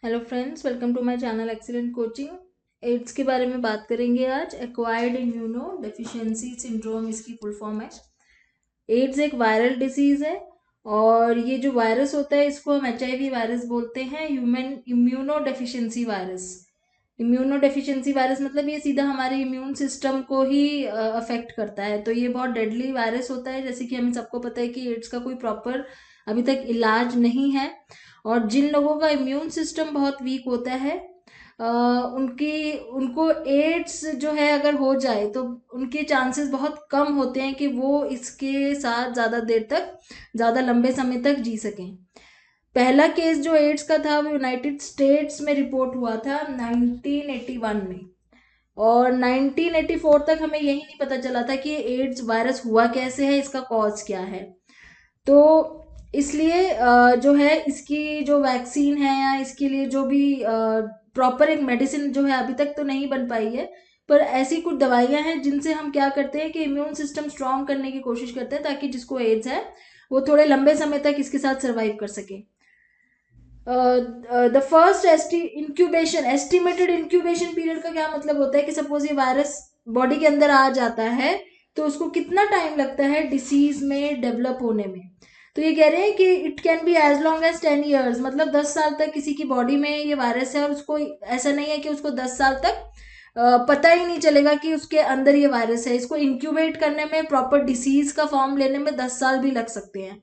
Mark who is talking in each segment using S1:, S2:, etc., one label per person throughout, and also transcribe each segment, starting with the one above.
S1: Hello friends, welcome to my channel excellent coaching. AIDS के बारे में बात करेंगे आज। एक्वायर्ड इम्यूनो डेफिशिएंसी सिंड्रोम इसकी फुल फॉर्म है। एड्स एक वायरल डिसीज है और ये जो वायरस होता है इसको हम HIV वायरस बोलते हैं, human immuno deficiency virus. Immuno deficiency virus मतलब ये सीधा हमारे इम्यून सिस्टम को ही अफेक्ट करता है। तो ये बहुत डेडली वायरस होता है। जैसे कि हमें सबको पता है कि एड्स का कोई प्रॉपर अभी तक इलाज नहीं है और जिन लोगों का इम्यून सिस्टम बहुत वीक होता है उनको एड्स जो है अगर हो जाए तो उनके चांसेस बहुत कम होते हैं कि वो इसके साथ ज़्यादा देर तक, ज़्यादा लंबे समय तक जी सकें। पहला केस जो एड्स का था वो यूनाइटेड स्टेट्स में रिपोर्ट हुआ था 1981 में, और 1984 तक हमें यही नहीं पता चला था कि एड्स वायरस हुआ कैसे है, इसका कॉज क्या है। तो इसलिए जो है इसकी जो वैक्सीन है या इसके लिए जो भी प्रॉपर एक मेडिसिन जो है अभी तक तो नहीं बन पाई है, पर ऐसी कुछ दवाइयां हैं जिनसे हम क्या करते हैं कि इम्यून सिस्टम स्ट्रांग करने की कोशिश करते हैं ताकि जिसको एड्स है वो थोड़े लंबे समय तक इसके साथ सर्वाइव कर सके। The first incubation estimated incubation period का क्या मतलब होता है कि सपोज ये वायरस बॉडी के अंदर आ जाता है तो उसको कितना टाइम लगता है डिसीज में डेवलप होने में। तो ये कह रहे हैं कि it can be as long as 10 years, मतलब 10 साल तक किसी की बॉडी में ये वायरस है और उसको ऐसा नहीं है कि उसको 10 साल तक पता ही नहीं चलेगा कि उसके अंदर ये वायरस है। इसको इंक्यूबेट करने में, प्रॉपर डिसीज का फॉर्म लेने में 10 साल भी लग सकते हैं।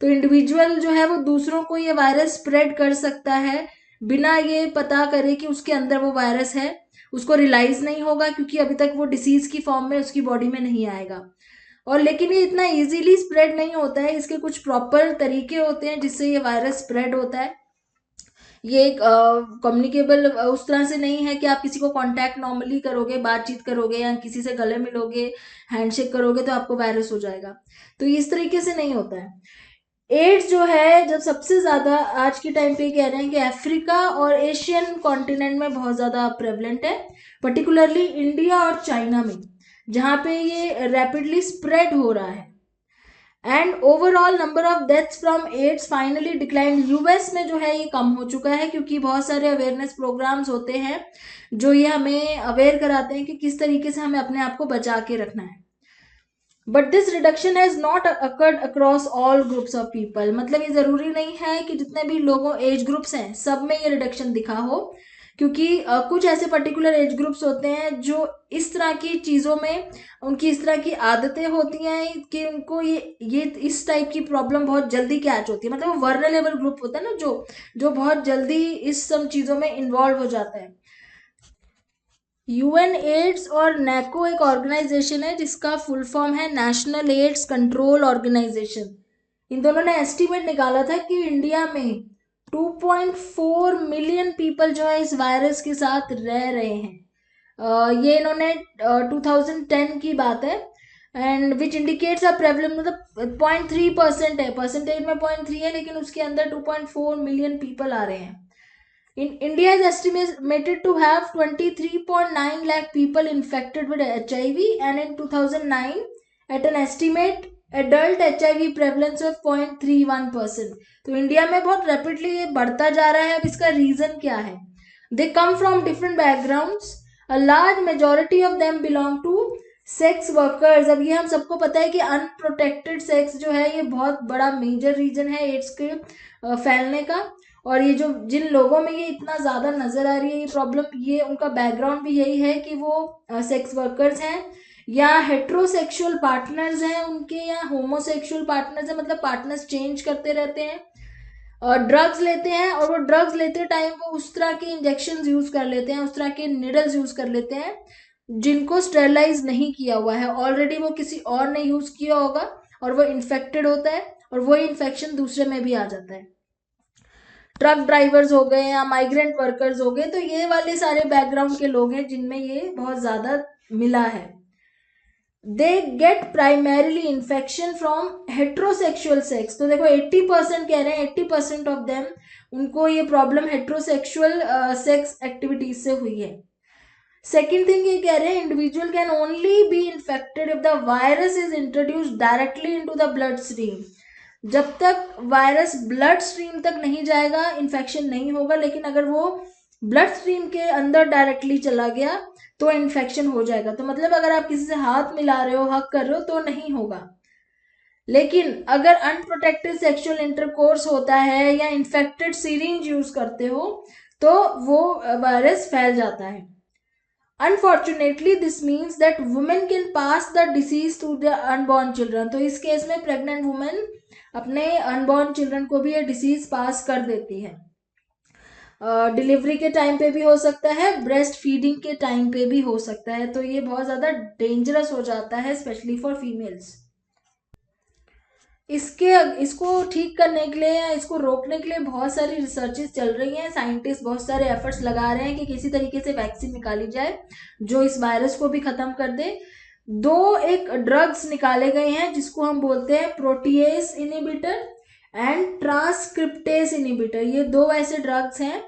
S1: तो इंडिविजुअल जो है वो दूसरों को ये वायरस स्प्रेड कर सकता है बिना ये पता करे कि उसके अंदर वो वायरस है। उसको रियलाइज नहीं होगा क्योंकि अभी तक वो डिसीज की फॉर्म में उसकी बॉडी में नहीं आएगा। और लेकिन ये इतना इजीली स्प्रेड नहीं होता है, इसके कुछ प्रॉपर तरीके होते हैं जिससे ये वायरस स्प्रेड होता है। ये एक कम्युनिकेबल उस तरह से नहीं है कि आप किसी को कांटेक्ट नॉर्मली करोगे, बातचीत करोगे या किसी से गले मिलोगे, हैंडशेक करोगे तो आपको वायरस हो जाएगा। तो इस तरीके से नहीं होता है। एड्स जो है जब सबसे ज्यादा आज के टाइम पे कह रहे हैं कि अफ्रीका और एशियन कॉन्टिनेंट में बहुत ज्यादा प्रेवलेंट है, पर्टिकुलरली इंडिया और चाइना में, जहां पे ये रैपिडली स्प्रेड हो रहा है। And overall number of deaths from AIDS finally decline. US में जो है ये कम हो चुका है क्योंकि बहुत सारे अवेयरनेस प्रोग्राम्स होते हैं जो ये हमें अवेयर कराते हैं कि किस तरीके से हमें अपने आप को बचा के रखना है। But this reduction has not occurred across all groups of people, मतलब ये जरूरी नहीं है कि जितने भी लोगों एज ग्रुप्स हैं सब में ये रिडक्शन दिखा हो, क्योंकि कुछ ऐसे पर्टिकुलर एज ग्रुप्स होते हैं जो इस तरह की चीज़ों में उनकी इस तरह की आदतें होती हैं कि उनको ये इस टाइप की प्रॉब्लम बहुत जल्दी कैच होती है। मतलब वो वर्नरेबल ग्रुप होता है ना, जो बहुत जल्दी इस सब चीज़ों में इन्वॉल्व हो जाता है। यूएन एड्स और नैको एक ऑर्गेनाइजेशन है जिसका फुल फॉर्म है नेशनल एड्स कंट्रोल ऑर्गेनाइजेशन। इन दोनों ने एस्टीमेट निकाला था कि इंडिया में 2.4 मिलियन पीपल जो है इस वायरस के साथ रह रहे हैं। ये इन्होंने 2010 की बात है। And which indicates a prevalence, मतलब 0.3% है, परसेंटेज में 0.3 है लेकिन उसके अंदर 2.4 मिलियन पीपल आ रहे हैं। India is estimated to have 23.9 lakh people infected with HIV, and in 2009, at an estimate adult HIV prevalence of 0.31%। तो इंडिया में बहुत रैपिडली ये बढ़ता जा रहा है। अब इसका रीजन क्या है? They come from different backgrounds, a large majority of them belong to sex workers. अब ये हम सबको पता है कि अनप्रोटेक्टेड सेक्स जो है ये बहुत बड़ा मेजर रीजन है एड्स के फैलने का। और ये जो जिन लोगों में ये इतना ज़्यादा नज़र आ रही है ये प्रॉब्लम, ये उनका बैकग्राउंड भी यही है कि वो सेक्स वर्कर्स हैं या हेट्रोसेक्सुअल पार्टनर्स हैं उनके, या होमोसेक्सुअल पार्टनर्स हैं, मतलब पार्टनर्स चेंज करते रहते हैं, और ड्रग्स लेते हैं। और वो ड्रग्स लेते टाइम वो उस तरह के इंजेक्शन यूज़ कर लेते हैं, उस तरह के निडल्स यूज़ कर लेते हैं जिनको स्टेरलाइज नहीं किया हुआ है ऑलरेडी, वो किसी और ने यूज़ किया होगा और वो इन्फेक्टेड होता है और वही इन्फेक्शन दूसरे में भी आ जाता है। ट्रक ड्राइवर्स हो गए या माइग्रेंट वर्कर्स हो गए, तो ये वाले सारे बैकग्राउंड के लोग हैं जिनमें ये बहुत ज़्यादा मिला है। They get primarily infection from heterosexual sex. तो देखो 80% कह रहे हैं, 80% ऑफ देम उनको ये प्रॉब्लम हेट्रोसेक्सुअल सेक्स एक्टिविटीज से हुई है। सेकेंड थिंग ये कह रहे हैं individual can only be infected if the virus is introduced directly into the blood stream. जब तक वायरस ब्लड स्ट्रीम तक नहीं जाएगा इन्फेक्शन नहीं होगा, लेकिन अगर वो ब्लड स्ट्रीम के अंदर डायरेक्टली चला गया तो इन्फेक्शन हो जाएगा। तो मतलब अगर आप किसी से हाथ मिला रहे हो, हग कर रहे हो तो नहीं होगा। लेकिन अगर अनप्रोटेक्टेड सेक्सुअल इंटरकोर्स होता है या इन्फेक्टेड सिरिंज यूज करते हो तो वो वायरस फैल जाता है। Unfortunately this means that women can pass the disease to the unborn children. तो इस केस में प्रेग्नेंट वुमेन अपने अनबॉर्न चिल्ड्रन को भी ये डिसीज पास कर देती है। डिलीवरी के टाइम पे भी हो सकता है, ब्रेस्ट फीडिंग के टाइम पे भी हो सकता है। तो ये बहुत ज़्यादा डेंजरस हो जाता है स्पेशली फॉर फीमेल्स। इसको ठीक करने के लिए या इसको रोकने के लिए बहुत सारी रिसर्चेस चल रही हैं। साइंटिस्ट बहुत सारे एफर्ट्स लगा रहे हैं कि किसी तरीके से वैक्सीन निकाली जाए जो इस वायरस को भी ख़त्म कर दे। एक ड्रग्स निकाले गए हैं जिसको हम बोलते हैं protease inhibitor and transcriptase inhibitor. ये दो ऐसे ड्रग्स हैं।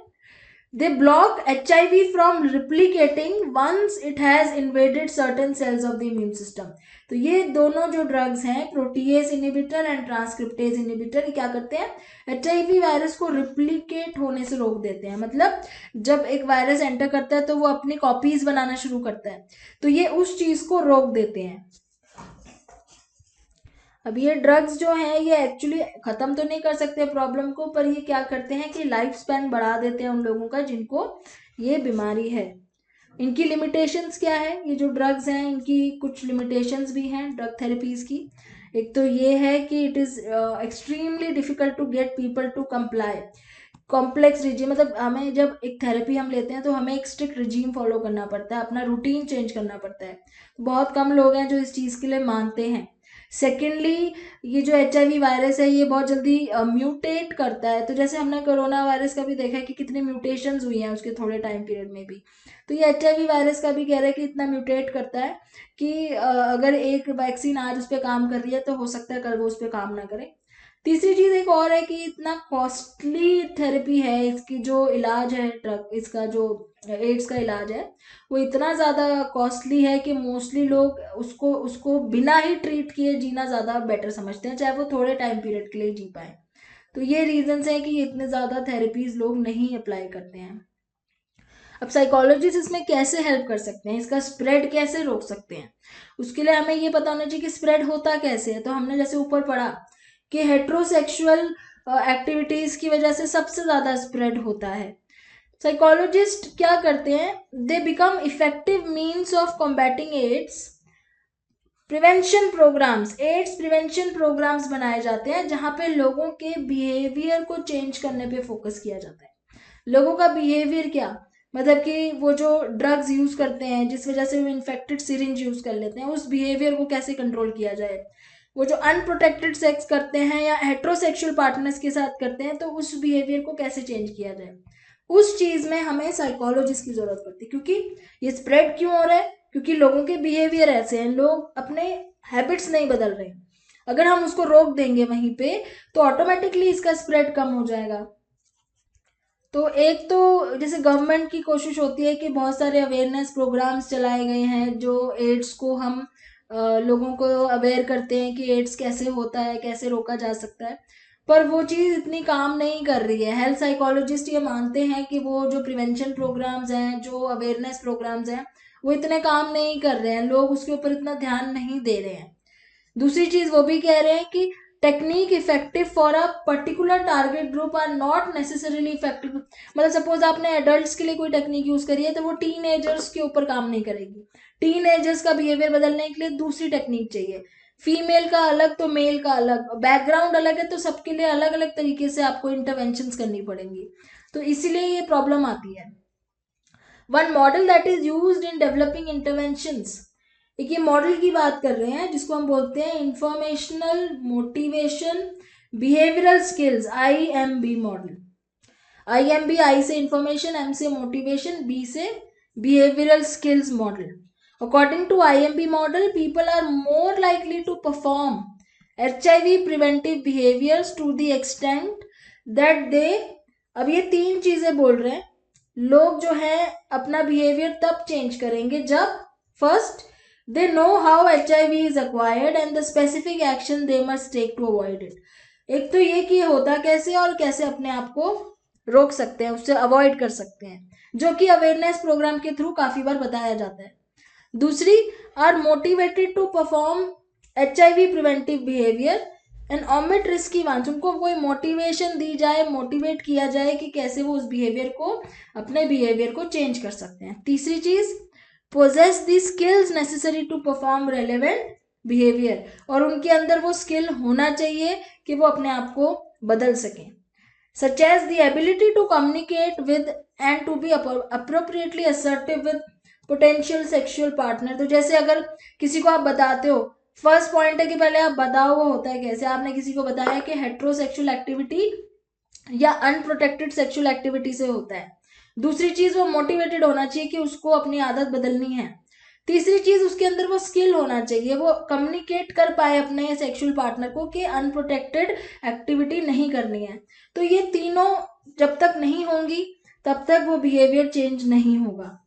S1: They block HIV from replicating once it has invaded certain cells of the immune system. तो ये दोनों जो ड्रग्स हैं protease inhibitor and transcriptase inhibitor, क्या करते हैं HIV वायरस को रिप्लिकेट होने से रोक देते हैं। मतलब जब एक वायरस एंटर करता है तो वो अपनी कॉपीज बनाना शुरू करता है, तो ये उस चीज को रोक देते हैं। अब ये ड्रग्स जो हैं ये एक्चुअली ख़त्म तो नहीं कर सकते प्रॉब्लम को, पर ये क्या करते हैं कि लाइफ स्पैन बढ़ा देते हैं उन लोगों का जिनको ये बीमारी है। इनकी लिमिटेशंस क्या है? ये जो ड्रग्स हैं इनकी कुछ लिमिटेशंस भी हैं ड्रग थेरेपीज की। एक तो ये है कि it is extremely difficult to get people to comply. Complex regime, मतलब हमें जब एक थेरेपी हम लेते हैं तो हमें एक स्ट्रिक्ट रिजीम फॉलो करना पड़ता है, अपना रूटीन चेंज करना पड़ता है। बहुत कम लोग हैं जो इस चीज़ के लिए मानते हैं। सेकेंडली, ये जो HIV वायरस है ये बहुत जल्दी म्यूटेट करता है। तो जैसे हमने कोरोना वायरस का भी देखा है कि कितने म्यूटेशंस हुई हैं उसके थोड़े टाइम पीरियड में भी। तो ये HIV वायरस का भी कह रहे हैं कि इतना म्यूटेट करता है कि अगर एक वैक्सीन आज उस पर काम कर रही है तो हो सकता है कल वो उस पर काम ना करे। तीसरी चीज़ एक और है कि इतना कॉस्टली थेरेपी है, इसकी जो इलाज है ड्रग, इसका जो एड्स का इलाज है वो इतना ज़्यादा कॉस्टली है कि मोस्टली लोग उसको उसको बिना ही ट्रीट किए जीना ज़्यादा बेटर समझते हैं, चाहे वो थोड़े टाइम पीरियड के लिए जी पाए। तो ये रीजंस हैं कि इतने ज़्यादा थेरेपीज लोग नहीं अप्लाई करते हैं। अब साइकोलॉजिस्ट इसमें कैसे हेल्प कर सकते हैं, इसका स्प्रेड कैसे रोक सकते हैं? उसके लिए हमें ये पता होना चाहिए कि स्प्रेड होता कैसे है। तो हमने जैसे ऊपर पढ़ा कि हेट्रोसेक्सुअल एक्टिविटीज़ की वजह से सबसे ज़्यादा स्प्रेड होता है। साइकोलॉजिस्ट क्या करते हैं? They become effective means of combating AIDS prevention programs. AIDS prevention programs बनाए जाते हैं जहां पे लोगों के बिहेवियर को चेंज करने पे फोकस किया जाता है। लोगों का बिहेवियर क्या, मतलब कि वो जो ड्रग्स यूज करते हैं जिस वजह से वो इन्फेक्टेड सिरिंज यूज कर लेते हैं, उस बिहेवियर को कैसे कंट्रोल किया जाए। वो जो अनप्रोटेक्टेड सेक्स करते हैं या हेट्रोसेक्सुअल पार्टनर्स के साथ करते हैं तो उस बिहेवियर को कैसे चेंज किया जाए, उस चीज में हमें साइकोलॉजिस्ट की जरूरत पड़ती है। क्योंकि ये स्प्रेड क्यों हो रहा है? क्योंकि लोगों के बिहेवियर ऐसे हैं, लोग अपने हैबिट्स नहीं बदल रहे। अगर हम उसको रोक देंगे वहीं पे तो ऑटोमेटिकली इसका स्प्रेड कम हो जाएगा। तो एक तो जैसे गवर्नमेंट की कोशिश होती है कि बहुत सारे अवेयरनेस प्रोग्राम्स चलाए गए हैं जो एड्स को हम लोगों को अवेयर करते हैं कि एड्स कैसे होता है, कैसे रोका जा सकता है, पर वो चीज़ इतनी काम नहीं कर रही है। हेल्थ साइकोलॉजिस्ट ये मानते हैं कि वो जो प्रिवेंशन प्रोग्राम्स हैं, जो अवेयरनेस प्रोग्राम्स हैं, वो इतने काम नहीं कर रहे हैं, लोग उसके ऊपर इतना ध्यान नहीं दे रहे हैं। दूसरी चीज वो भी कह रहे हैं कि technique effective for a particular target group are not necessarily effective. मतलब सपोज आपने एडल्ट्स के लिए कोई टेक्निक यूज करी है तो वो टीनेजर्स के ऊपर काम नहीं करेगी। टीनेजर्स का बिहेवियर बदलने के लिए दूसरी टेक्निक चाहिए। फीमेल का अलग तो मेल का अलग, बैकग्राउंड अलग है, तो सबके लिए अलग अलग तरीके से आपको इंटरवेंशंस करनी पड़ेंगी। तो इसीलिए ये प्रॉब्लम आती है। One model that is used in developing interventions, एक ये मॉडल की बात कर रहे हैं जिसको हम बोलते हैं informational motivation behavioural skills, IMB model. IMB, I से इंफॉर्मेशन, M से मोटिवेशन, B से behavioural skills model. According to IMB model, people are more likely to perform HIV preventive behaviours to the extent that they. अब ये तीन चीजें बोल रहे हैं, लोग जो है अपना बिहेवियर तब चेंज करेंगे जब first they know how HIV is acquired and the specific action they must take to avoid it। एक तो ये कि होता कैसे और कैसे अपने आप को रोक सकते हैं, उससे अवॉइड कर सकते हैं, जो कि अवेयरनेस प्रोग्राम के थ्रू काफी बार बताया जाता है। दूसरी, are motivated to perform HIV preventive behaviour and omit risky ones. उनको कोई मोटिवेशन दी जाए, मोटिवेट किया जाए कि कैसे वो उस बिहेवियर को, अपने बिहेवियर को चेंज कर सकते हैं। तीसरी चीज, possess the skills necessary to perform relevant behaviour, और उनके अंदर वो स्किल होना चाहिए कि वो अपने आप को बदल सकें, such as the ability to communicate with and to be appropriately assertive with potential sexual partner। तो जैसे अगर किसी को आप बताते हो, फर्स्ट पॉइंट है कि पहले आप बताओ वो होता है कैसे। आपने किसी को बताया कि हेट्रोसेक्सुअल एक्टिविटी या अनप्रोटेक्टेड सेक्सुअल एक्टिविटी से होता है। दूसरी चीज, वो मोटिवेटेड होना चाहिए कि उसको अपनी आदत बदलनी है। तीसरी चीज, उसके अंदर वो स्किल होना चाहिए, वो कम्युनिकेट कर पाए अपने सेक्सुअल पार्टनर को कि अनप्रोटेक्टेड एक्टिविटी नहीं करनी है। तो ये तीनों जब तक नहीं होंगी तब तक वो बिहेवियर चेंज नहीं होगा।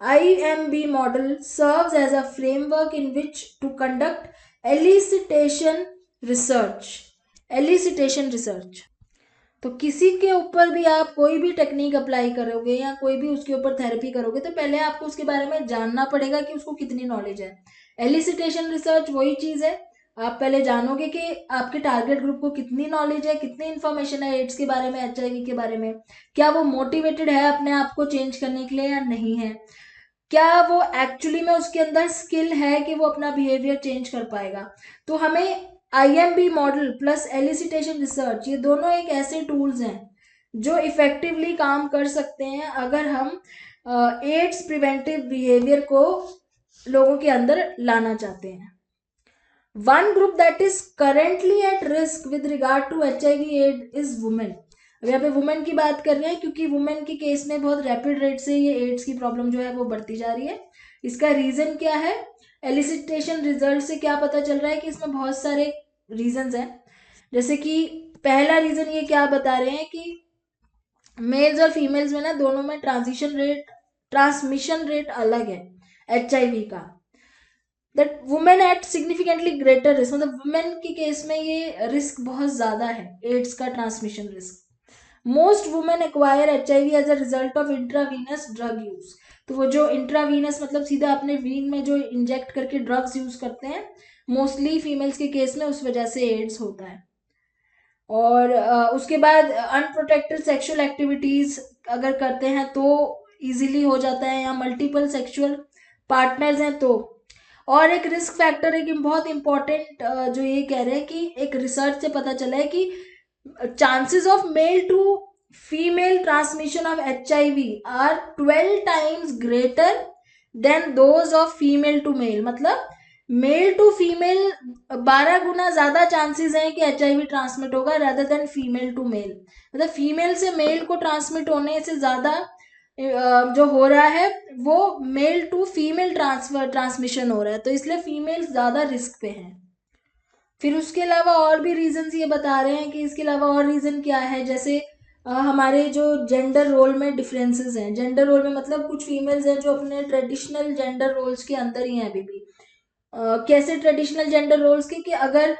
S1: IMB model serves as a framework in which to conduct elicitation research। elicitation research, तो किसी के ऊपर भी आप कोई भी टेक्निक अप्लाई करोगे या कोई भी उसके ऊपर थेरेपी करोगे तो पहले आपको उसके बारे में जानना पड़ेगा कि उसको कितनी नॉलेज है। एलिसिटेशन रिसर्च वही चीज है, आप पहले जानोगे कि आपके टारगेट ग्रुप को कितनी नॉलेज है, कितनी इन्फॉर्मेशन है एड्स के बारे में, HIV के बारे में, क्या वो मोटिवेटेड है अपने आप को चेंज करने के लिए या नहीं है, क्या वो एक्चुअली में उसके अंदर स्किल है कि वो अपना बिहेवियर चेंज कर पाएगा। तो हमें IMB model plus elicitation research, ये दोनों एक ऐसे टूल्स हैं जो इफेक्टिवली काम कर सकते हैं अगर हम एड्स प्रिवेंटिव बिहेवियर को लोगों के अंदर लाना चाहते हैं। One group that is currently at risk with regard to HIV AIDS is women. अब यहाँ पे वुमेन की बात कर रहे हैं क्योंकि वुमेन के केस में बहुत रैपिड रेट से ये एड्स की प्रॉब्लम जो है वो बढ़ती जा रही है। इसका रीजन क्या है? एलिसिटेशन रिजल्ट से क्या पता चल रहा है कि इसमें बहुत सारे रीजंस हैं। जैसे कि पहला रीजन ये क्या बता रहे हैं कि मेल्स और फीमेल्स में ना दोनों में ट्रांसमिशन रेट अलग है HIV का। That women at significantly greater risk, मतलब वुमेन के केस में ये रिस्क बहुत ज्यादा है, एड्स का transmission risk. Most women acquire HIV as a result of intravenous drug use. तो वो जो इंट्रावीनस मतलब सीधा अपने वीन में जो इंजेक्ट करके ड्रग्स यूज करते हैं, मोस्टली फीमेल्स के केस में उस वजह से एड्स होता है। और उसके बाद अनप्रोटेक्टेड सेक्सुअल एक्टिविटीज अगर करते हैं तो इजीली हो जाता है, या मल्टीपल सेक्सुअल पार्टनर्स हैं तो। और एक रिस्क फैक्टर, एक बहुत इंपॉर्टेंट जो ये कह रहे हैं कि एक रिसर्च से पता चला है कि chances of male to female transmission of HIV are 12 times greater than those of female to male। मतलब मेल टू फीमेल 12 गुना ज्यादा चांसेस हैं कि HIV ट्रांसमिट होगा rather than female to male. मतलब फीमेल से मेल को ट्रांसमिट होने से ज्यादा जो हो रहा है वो मेल टू फीमेल ट्रांसमिशन हो रहा है, तो इसलिए फीमेल ज्यादा रिस्क पे हैं। फिर उसके अलावा और भी रीजंस ये बता रहे हैं कि इसके अलावा और रीजन क्या है, जैसे हमारे जो जेंडर रोल में डिफरेंसेस हैं। जेंडर रोल में मतलब कुछ फीमेल्स हैं जो अपने ट्रेडिशनल जेंडर रोल्स के अंदर ही हैं अभी भी। कैसे ट्रेडिशनल जेंडर रोल्स के कि अगर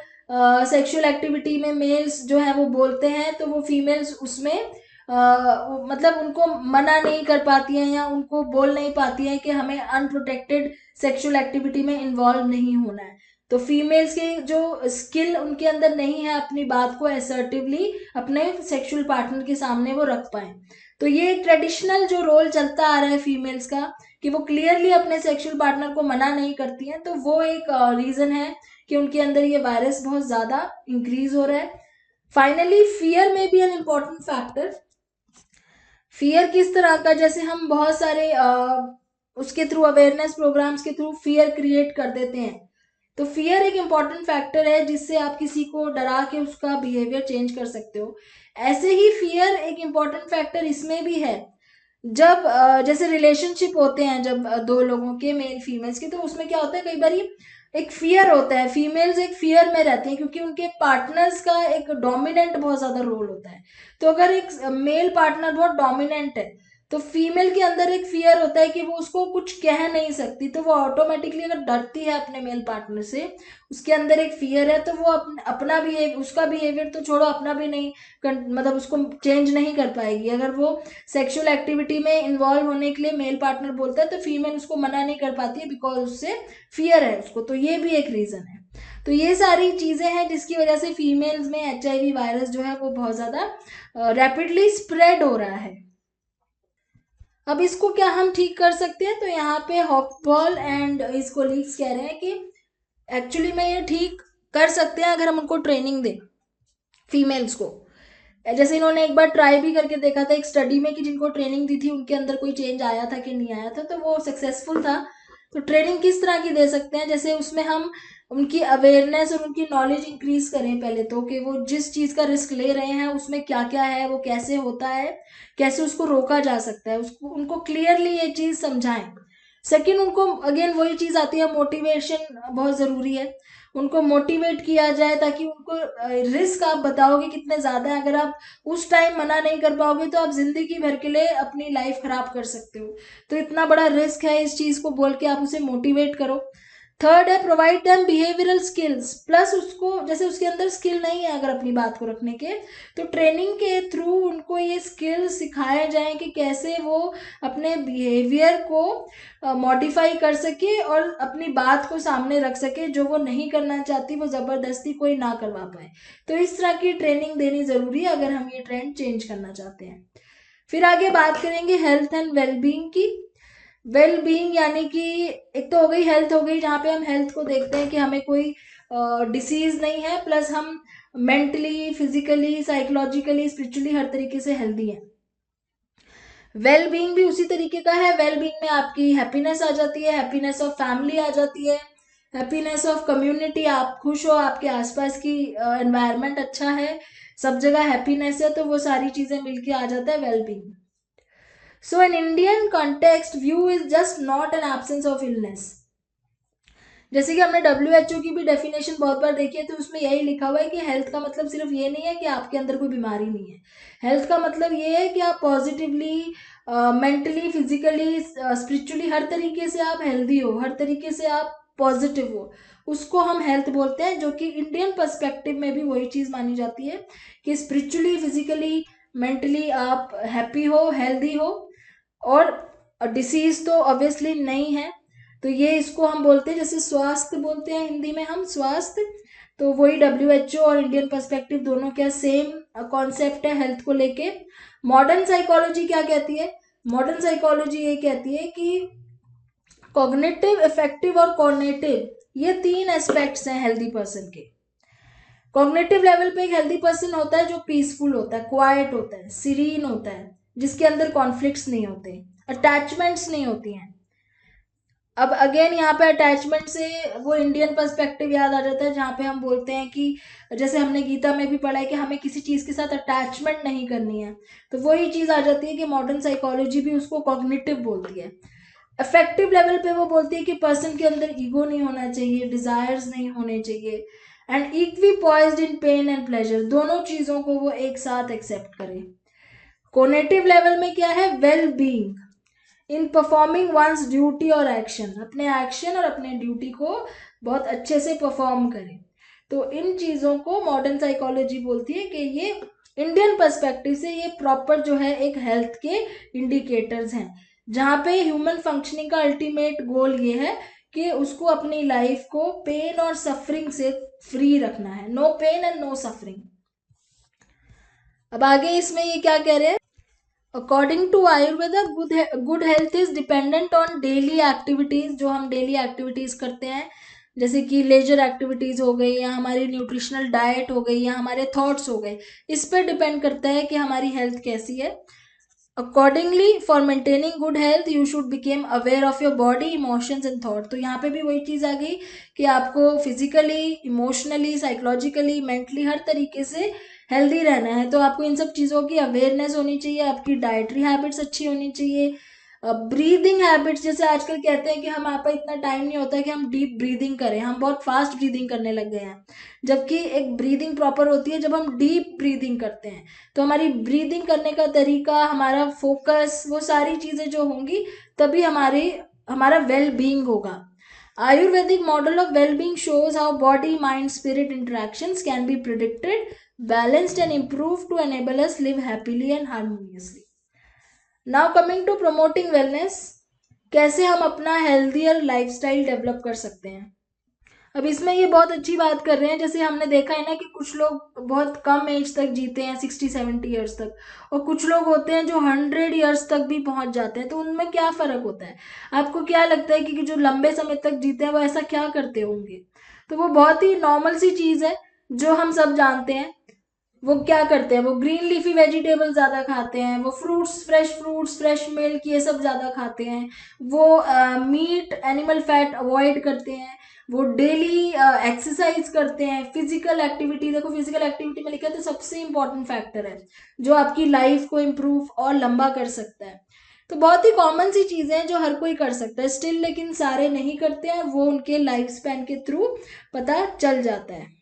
S1: सेक्सुअल एक्टिविटी में मेल्स जो है वो बोलते हैं तो वो फीमेल्स उसमें मतलब उनको मना नहीं कर पाती हैं या उनको बोल नहीं पाती हैं कि हमें अनप्रोटेक्टेड सेक्सुअल एक्टिविटी में इन्वॉल्व नहीं होना है। तो फीमेल्स के जो स्किल उनके अंदर नहीं है अपनी बात को असर्टिवली अपने सेक्सुअल पार्टनर के सामने वो रख पाए। तो ये ट्रेडिशनल जो रोल चलता आ रहा है फीमेल्स का कि वो क्लियरली अपने सेक्सुअल पार्टनर को मना नहीं करती हैं, तो वो एक रीजन है कि उनके अंदर ये वायरस बहुत ज्यादा इंक्रीज हो रहा है। फाइनली फियर में भी एन इम्पोर्टेंट फैक्टर। फियर किस तरह का, जैसे हम बहुत सारे उसके थ्रू अवेयरनेस प्रोग्राम्स के थ्रू फियर क्रिएट कर देते हैं, तो फियर एक इम्पॉर्टेंट फैक्टर है जिससे आप किसी को डरा के उसका बिहेवियर चेंज कर सकते हो। ऐसे ही फियर एक इम्पॉर्टेंट फैक्टर इसमें भी है। जब जैसे रिलेशनशिप होते हैं जब दो लोगों के, मेल फीमेल्स के, तो उसमें क्या होता है कई बार एक फियर होता है, फीमेल्स एक फियर में रहती हैं क्योंकि उनके पार्टनर्स का एक डोमिनेंट बहुत ज्यादा रोल होता है। तो अगर एक मेल पार्टनर बहुत डोमिनेंट है तो फीमेल के अंदर एक फियर होता है कि वो उसको कुछ कह नहीं सकती, तो वो ऑटोमेटिकली अगर डरती है अपने मेल पार्टनर से, उसके अंदर एक फियर है, तो वो अपना बिहेव उसका बिहेवियर तो छोड़ो, अपना भी नहीं मतलब उसको चेंज नहीं कर पाएगी। अगर वो सेक्सुअल एक्टिविटी में इन्वॉल्व होने के लिए मेल पार्टनर बोलता है तो फीमेल उसको मना नहीं कर पाती है, बिकॉज उससे फियर है उसको। तो ये भी एक रीज़न है। तो ये सारी चीज़ें हैं जिसकी वजह से फीमेल्स में HIV वायरस जो है वो बहुत ज़्यादा रैपिडली स्प्रेड हो रहा है। अब इसको क्या हम ठीक कर सकते हैं? तो यहाँ पे हॉपबॉल एंड हिज कोलीग्स कह रहे हैं कि एक्चुअली में ये ठीक कर सकते हैं अगर हम उनको ट्रेनिंग दें, फीमेल्स को। जैसे इन्होंने एक बार ट्राई भी करके देखा था एक स्टडी में कि जिनको ट्रेनिंग दी थी उनके अंदर कोई चेंज आया था कि नहीं आया था, तो वो सक्सेसफुल था। तो ट्रेनिंग किस तरह की दे सकते हैं? जैसे उसमें हम उनकी अवेयरनेस और उनकी नॉलेज इंक्रीज करें पहले तो, कि वो जिस चीज़ का रिस्क ले रहे हैं उसमें क्या क्या है, वो कैसे होता है, कैसे उसको रोका जा सकता है, उसको उनको क्लियरली ये चीज़ समझाएं। सेकंड, उनको अगेन वही चीज़ आती है, मोटिवेशन बहुत ज़रूरी है। उनको मोटिवेट किया जाए ताकि उनको रिस्क आप बताओगे कितने ज़्यादा है, अगर आप उस टाइम मना नहीं कर पाओगे तो आप जिंदगी भर के लिए अपनी लाइफ खराब कर सकते हो। तो इतना बड़ा रिस्क है, इस चीज़ को बोल के आप उसे मोटिवेट करो। थर्ड है provide them behavioural skills, plus उसको जैसे उसके अंदर स्किल नहीं है अगर अपनी बात को रखने के, तो ट्रेनिंग के थ्रू उनको ये स्किल्स सिखाए जाएं कि कैसे वो अपने बिहेवियर को मॉडिफाई कर सके और अपनी बात को सामने रख सके, जो वो नहीं करना चाहती वो ज़बरदस्ती कोई ना करवा पाए। तो इस तरह की ट्रेनिंग देनी ज़रूरी है अगर हम ये ट्रेंड चेंज करना चाहते हैं। फिर आगे बात करेंगे हेल्थ एंड वेलबींग की। वेल बीइंग यानी कि एक तो हो गई हेल्थ, हो गई जहाँ पे हम हेल्थ को देखते हैं कि हमें कोई डिसीज नहीं है, प्लस हम मेंटली, फिजिकली, साइकोलॉजिकली, स्पिरिचुअली हर तरीके से हेल्दी हैं। वेल बीइंग भी उसी तरीके का है। वेल बीइंग में आपकी हैप्पीनेस आ जाती है, हैप्पीनेस ऑफ फैमिली आ जाती है, हैप्पीनेस ऑफ कम्युनिटी, आप खुश हो, आपके आसपास की एनवायरनमेंट अच्छा है, सब जगह हैप्पीनेस है, तो वो सारी चीज़ें मिलके आ जाता है well being. So in Indian context, view is just not an absence of illness. जैसे कि हमने WHO की भी डेफिनेशन बहुत बार देखी है, तो उसमें यही लिखा हुआ है कि हेल्थ का मतलब सिर्फ ये नहीं है कि आपके अंदर कोई बीमारी नहीं है। हेल्थ का मतलब ये है कि आप पॉजिटिवली, मेंटली, फिजिकली, स्पिरिचुअली हर तरीके से आप हेल्दी हो, हर तरीके से आप पॉजिटिव हो, उसको हम हेल्थ बोलते हैं। जो कि इंडियन पर्सपेक्टिव में भी वही चीज़ मानी जाती है कि स्पिरिचुअली, फिजिकली, मेंटली आप हैप्पी हो, हेल्दी हो, और डिसीज तो ऑब्वियसली नहीं है। तो ये इसको हम बोलते हैं, जैसे स्वास्थ्य बोलते हैं हिंदी में हम, स्वास्थ्य, तो वही WHO और इंडियन पर्सपेक्टिव दोनों क्या सेम कॉन्सेप्ट है हेल्थ को लेके। मॉडर्न साइकोलॉजी क्या कहती है? मॉडर्न साइकोलॉजी ये कहती है कि कॉग्निटिव, इफेक्टिव और कॉग्निटिव, ये 3 एस्पेक्ट्स हैं हेल्दी पर्सन के। कॉग्निटिव लेवल पे एक हेल्दी पर्सन होता है जो पीसफुल होता है, क्वाइट होता है, सीरीन होता है, जिसके अंदर कॉन्फ्लिक्ट्स नहीं होते, अटैचमेंट्स नहीं होती हैं। अब अगेन यहाँ पे अटैचमेंट से वो इंडियन पर्सपेक्टिव याद आ जाता है, जहाँ पे हम बोलते हैं कि जैसे हमने गीता में भी पढ़ा है कि हमें किसी चीज़ के साथ अटैचमेंट नहीं करनी है, तो वही चीज़ आ जाती है कि मॉडर्न साइकोलॉजी भी उसको कॉग्निटिव बोलती है। इफेक्टिव लेवल पे वो बोलती है कि पर्सन के अंदर ईगो नहीं होना चाहिए, डिजायर्स नहीं होने चाहिए, and equi poised in pen and pleasure, दोनों चीज़ों को वो एक साथ एक्सेप्ट करे। कोनेटिव लेवल में क्या है? Well being in performing once duty और एक्शन, अपने एक्शन और अपने ड्यूटी को बहुत अच्छे से परफॉर्म करें। तो इन चीज़ों को मॉडर्न साइकोलॉजी बोलती है कि ये इंडियन पर्सपेक्टिव से ये प्रॉपर जो है एक हेल्थ के इंडिकेटर्स हैं, जहाँ पे ह्यूमन फंक्शनिंग का अल्टीमेट गोल ये है कि उसको अपनी लाइफ को पेन और सफरिंग से फ्री रखना है, no pain and no suffering. अब आगे इसमें ये क्या कह रहे हैं? According to Ayurveda, good health is dependent on daily activities, जो हम डेली एक्टिविटीज करते हैं, जैसे कि लेजर एक्टिविटीज हो गई, या हमारी न्यूट्रिशनल डाइट हो गई, या हमारे थॉट्स हो गए, इस पर डिपेंड करता है कि हमारी हेल्थ कैसी है। Accordingly for maintaining good health you should became aware of your body, emotions and thought. तो यहाँ पे भी वही चीज़ आ गई कि आपको फिजिकली, इमोशनली, साइकोलॉजिकली, मेंटली हर तरीके से हेल्दी रहना है, तो आपको इन सब चीज़ों की अवेयरनेस होनी चाहिए, आपकी डाइटरी हैबिट्स अच्छी होनी चाहिए, ब्रीदिंग हैबिट्स, जैसे आजकल कहते हैं कि हम आप इतना टाइम नहीं होता है कि हम डीप ब्रीदिंग करें, हम बहुत फास्ट ब्रीदिंग करने लग गए हैं, जबकि एक ब्रीदिंग प्रॉपर होती है जब हम डीप ब्रीदिंग करते हैं। तो हमारी ब्रीदिंग करने का तरीका, हमारा फोकस, वो सारी चीज़ें जो होंगी तभी हमारा वेल बीइंग होगा। Ayurvedic model of well-being shows how body, mind, spirit interactions can be predicted, balanced and improved to enable us live happily and harmoniously. Now coming to promoting wellness, कैसे हम अपना हेल्थियर लाइफस्टाइल डेवलप कर सकते हैं। अब इसमें ये बहुत अच्छी बात कर रहे हैं, जैसे हमने देखा है ना कि कुछ लोग बहुत कम एज तक जीते हैं, 60-70 ईयर्स तक, और कुछ लोग होते हैं जो 100 ईयर्स तक भी पहुंच जाते हैं। तो उनमें क्या फ़र्क होता है? आपको क्या लगता है कि जो लंबे समय तक जीते हैं वो ऐसा क्या करते होंगे? तो वो बहुत ही नॉर्मल सी चीज़ है जो हम सब जानते हैं। वो क्या करते हैं, वो ग्रीन लीफी वेजिटेबल ज़्यादा खाते हैं, वो फ्रूट्स, फ्रेश मिल्क, ये सब ज़्यादा खाते हैं, वो मीट, एनिमल फैट अवॉइड करते हैं, वो डेली एक्सरसाइज करते हैं, फिजिकल एक्टिविटी। देखो फिजिकल एक्टिविटी में लिखा है तो सबसे इंपॉर्टेंट फैक्टर है जो आपकी लाइफ को इम्प्रूव और लंबा कर सकता है। तो बहुत ही कॉमन सी चीज़ें हैं जो हर कोई कर सकता है स्टिल, लेकिन सारे नहीं करते हैं, वो उनके लाइफ स्पैन के थ्रू पता चल जाता है।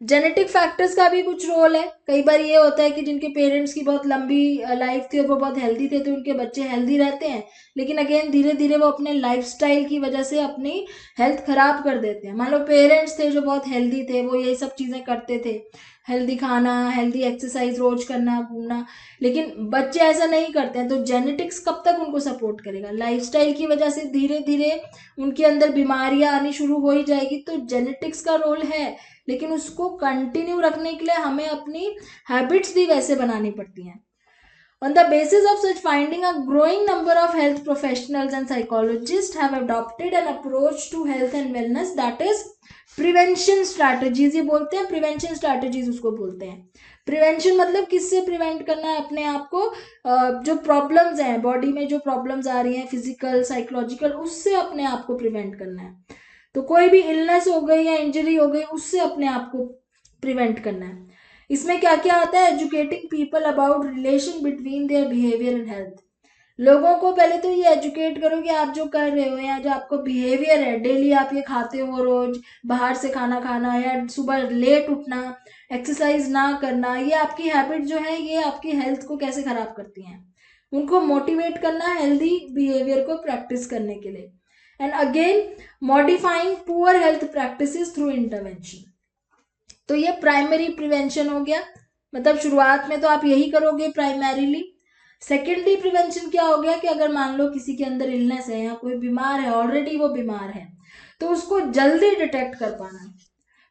S1: जेनेटिक फैक्टर्स का भी कुछ रोल है। कई बार ये होता है कि जिनके पेरेंट्स की बहुत लंबी लाइफ थी और वो बहुत हेल्दी थे तो उनके बच्चे हेल्दी रहते हैं, लेकिन अगेन धीरे धीरे वो अपने लाइफस्टाइल की वजह से अपनी हेल्थ खराब कर देते हैं। मान लो पेरेंट्स थे जो बहुत हेल्दी थे, वो ये सब चीज़ें करते थे, हेल्दी खाना, हेल्दी एक्सरसाइज रोज करना, घूमना, लेकिन बच्चे ऐसा नहीं करते हैं, तो जेनेटिक्स कब तक उनको सपोर्ट करेगा? लाइफस्टाइल की वजह से धीरे धीरे उनके अंदर बीमारियां आनी शुरू हो ही जाएगी। तो जेनेटिक्स का रोल है, लेकिन उसको कंटिन्यू रखने के लिए हमें अपनी हैबिट्स भी वैसे बनानी पड़ती हैं। On the basis of such finding, a growing number of health professionals and psychologists have adopted an approach to health and wellness that is prevention strategies। ये बोलते हैं prevention strategies, उसको बोलते हैं। प्रिवेंशन मतलब किससे प्रिवेंट करना है अपने आप को, जो प्रॉब्लम्स हैं बॉडी में, जो प्रॉब्लम्स आ रही हैं फिजिकल साइकोलॉजिकल, उससे अपने आप को प्रिवेंट करना है। तो कोई भी इलनेस हो गई या इंजरी हो गई, उससे अपने आप को प्रिवेंट करना है। इसमें क्या क्या आता है? Educating people about relation between their behaviour and health. लोगों को पहले तो ये एजुकेट करो कि आप जो कर रहे हो या जो आपको बिहेवियर है, डेली आप ये खाते हो, रोज बाहर से खाना खाना या सुबह लेट उठना, एक्सरसाइज ना करना, ये आपकी हैबिट जो है ये आपकी हेल्थ को कैसे खराब करती हैं। उनको मोटिवेट करना हेल्दी बिहेवियर को प्रैक्टिस करने के लिए। And again modifying poor health practices through intervention. तो ये प्राइमरी प्रिवेंशन हो गया, मतलब शुरुआत में तो आप यही करोगे प्राइमरीली। सेकेंडरी प्रिवेंशन क्या हो गया कि अगर मान लो किसी के अंदर इलनेस है या कोई बीमार है, ऑलरेडी वो बीमार है, तो उसको जल्दी डिटेक्ट कर पाना।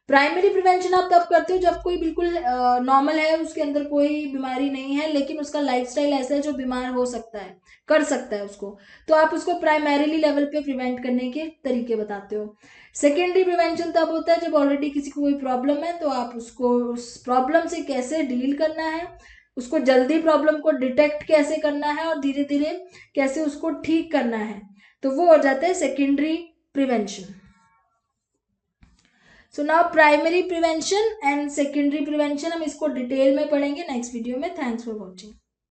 S1: प्राइमरी प्रिवेंशन आप तब करते हो जब कोई बिल्कुल नॉर्मल है, उसके अंदर कोई बीमारी नहीं है, लेकिन उसका लाइफस्टाइल ऐसा है जो बीमार हो सकता है, कर सकता है उसको, तो आप उसको प्राइमरीली लेवल पे प्रिवेंट करने के तरीके बताते हो। सेकेंडरी प्रिवेंशन तब होता है जब ऑलरेडी किसी को कोई प्रॉब्लम है, तो आप उसको उस प्रॉब्लम से कैसे डील करना है, उसको जल्दी प्रॉब्लम को डिटेक्ट कैसे करना है और धीरे धीरे कैसे उसको ठीक करना है, तो वो हो जाता है secondary prevention. So now primary prevention and secondary prevention हम इसको डिटेल में पढ़ेंगे नेक्स्ट वीडियो में। Thanks for watching.